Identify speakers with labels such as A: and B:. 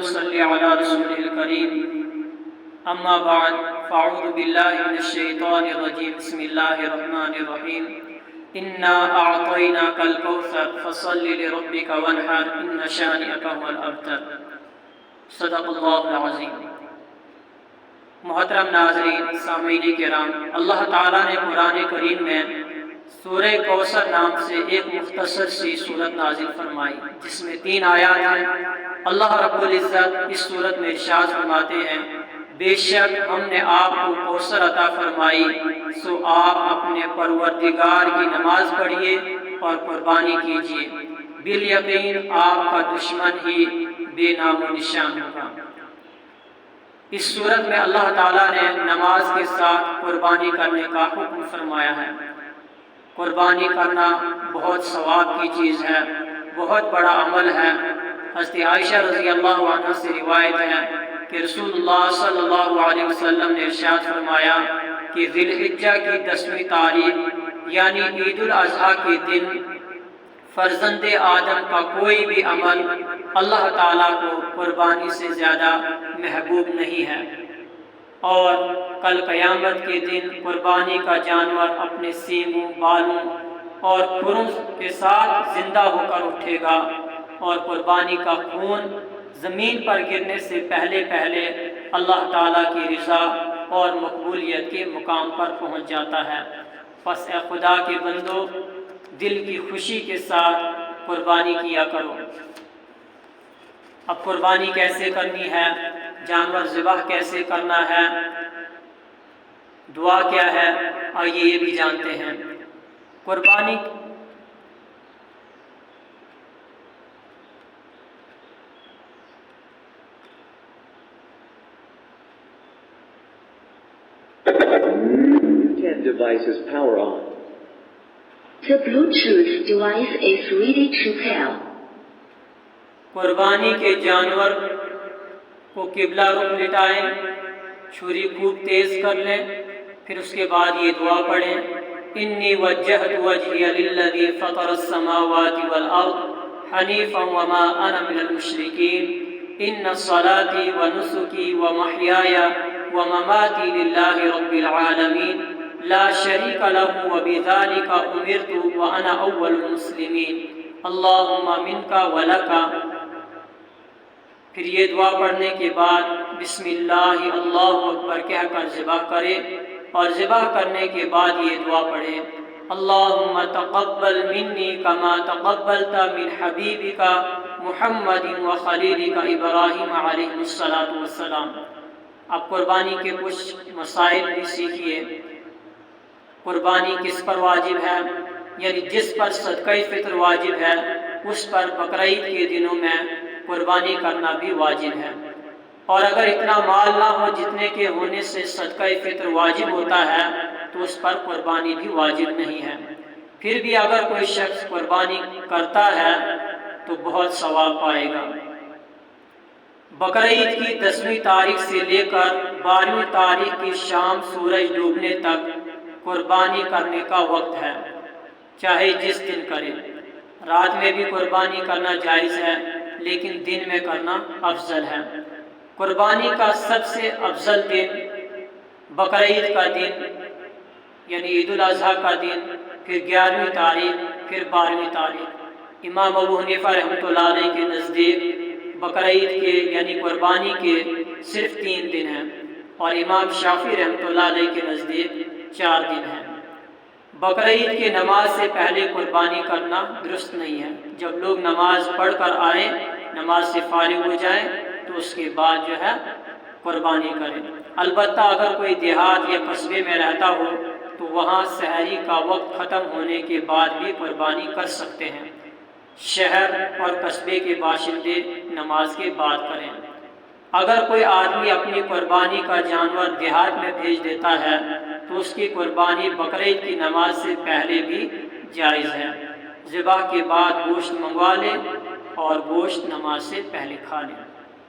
A: ونصلي على رسوله الكريم أما بعد فأعوذ بالله من الشيطان الرجيم بسم الله الرحمن الرحيم إنا أعطيناك الكوثر فصل لربك وانحر إن شانئك هو الأبتر صدق اللہ العظیم۔ محترم ناظرین، سامعین کرام، اللہ تعالیٰ نے قرآن کریم میں سورہ کوثر نام سے ایک مختصر سی صورت نازل فرمائی جس میں 3 آیات ہیں۔ اللہ رب العزت اس صورت میں ارشاد فرماتے ہیں، بے شک ہم نے آپ کو کوثر عطا فرمائی، سو آپ اپنے پروردگار کی نماز پڑھیے اور قربانی کیجیے، بالیقین آپ کا دشمن ہی بے نام و نشان ہوگا۔ اس صورت میں اللہ تعالیٰ نے نماز کے ساتھ قربانی کرنے کا حکم فرمایا ہے۔ قربانی کرنا بہت ثواب کی چیز ہے، بہت بڑا عمل ہے۔ حضرت عائشہ رضی اللہ عنہ سے روایت ہے کہ رسول اللہ صلی اللہ علیہ وسلم نے ارشاد فرمایا کہ ذی الحجہ کی 10ویں تاریخ یعنی عید الاضحیٰ کے دن فرزند آدم کا کوئی بھی عمل اللہ تعالیٰ کو قربانی سے زیادہ محبوب نہیں ہے، اور کل قیامت کے دن قربانی کا جانور اپنے سینگوں، بالوں اور کھروں کے ساتھ زندہ ہو کر اٹھے گا، اور قربانی کا خون زمین پر گرنے سے پہلے اللہ تعالیٰ کی رضا اور مقبولیت کے مقام پر پہنچ جاتا ہے۔ پس اے خدا کے بندو، دل کی خوشی کے ساتھ قربانی کیا کرو۔ اب قربانی کیسے کرنی ہے، جانور ذبح کیسے کرنا ہے، دعا کیا ہے، آئیے یہ بھی جانتے ہیں۔ قربانی
B: devices power on.
C: The Bluetooth device is ready to pair.
A: قربانی کے جانور کو قبلہ رخ لٹائیں، چھری خوب تیز کر لیں، پھر اس کے بعد یہ دعا پڑھیں، انی وجہت وجہی للذی فطر السماوات والارض حنیفا وما انا من المشرکین ان صلاتي ونسكي ومحياي ومماتي لله رب العالمین لا شریک له وبذلك امرت وانا اول المسلمین اللہم منک ولک۔ پھر یہ دعا پڑھنے کے بعد بسم اللہ اللہ اکبر کہہ کر ذبح کرے، اور ذبح کرنے کے بعد یہ دعا پڑھے، اللہم تقبل منی کما تقبلت من حبیبک محمد و خلیلک ابراہیم علیہ السلام۔ اب قربانی کے کچھ مسائل بھی سیکھیے۔ قربانی کس پر واجب ہے، یعنی جس پر صدقہ فطر واجب ہے اس پر بقرعید کے دنوں میں قربانی کرنا بھی واجب ہے، اور اگر اتنا مال نہ ہو جتنے کے ہونے سے صدقہ فطر واجب ہوتا ہے تو اس پر قربانی بھی واجب نہیں ہے۔ پھر بھی اگر کوئی شخص قربانی کرتا ہے تو بہت ثواب پائے گا۔ بقرعید کی 10ویں تاریخ سے لے کر 12ویں تاریخ کی شام سورج ڈوبنے تک قربانی کرنے کا وقت ہے، چاہے جس دن کرے۔ رات میں بھی قربانی کرنا جائز ہے لیکن دن میں کرنا افضل ہے۔ قربانی کا سب سے افضل دن بقرعید کا دن یعنی عید الاضحیٰ کا دن، پھر 11ویں تاریخ، پھر 12ویں تاریخ۔ امام ابو حنیفہ رحمۃ اللہ علیہ کے نزدیک بقرعید کے یعنی قربانی کے صرف 3 دن ہیں، اور امام شافعی رحمۃ اللہ علیہ کے نزدیک 4 دن ہیں۔ بقرعید کی نماز سے پہلے قربانی کرنا درست نہیں ہے۔ جب لوگ نماز پڑھ کر آئیں، نماز سے فارغ ہو جائیں تو اس کے بعد جو ہے قربانی کریں۔ البتہ اگر کوئی دیہات یا قصبے میں رہتا ہو تو وہاں سحری کا وقت ختم ہونے کے بعد بھی قربانی کر سکتے ہیں۔ شہر اور قصبے کے باشندے نماز کے بعد کریں۔ اگر کوئی آدمی اپنی قربانی کا جانور دیہات میں بھیج دیتا ہے تو اس کی قربانی بقرعید کی نماز سے پہلے بھی جائز ہے۔ ذبح کے بعد گوشت منگوا لے اور گوشت نماز سے پہلے کھا لیں۔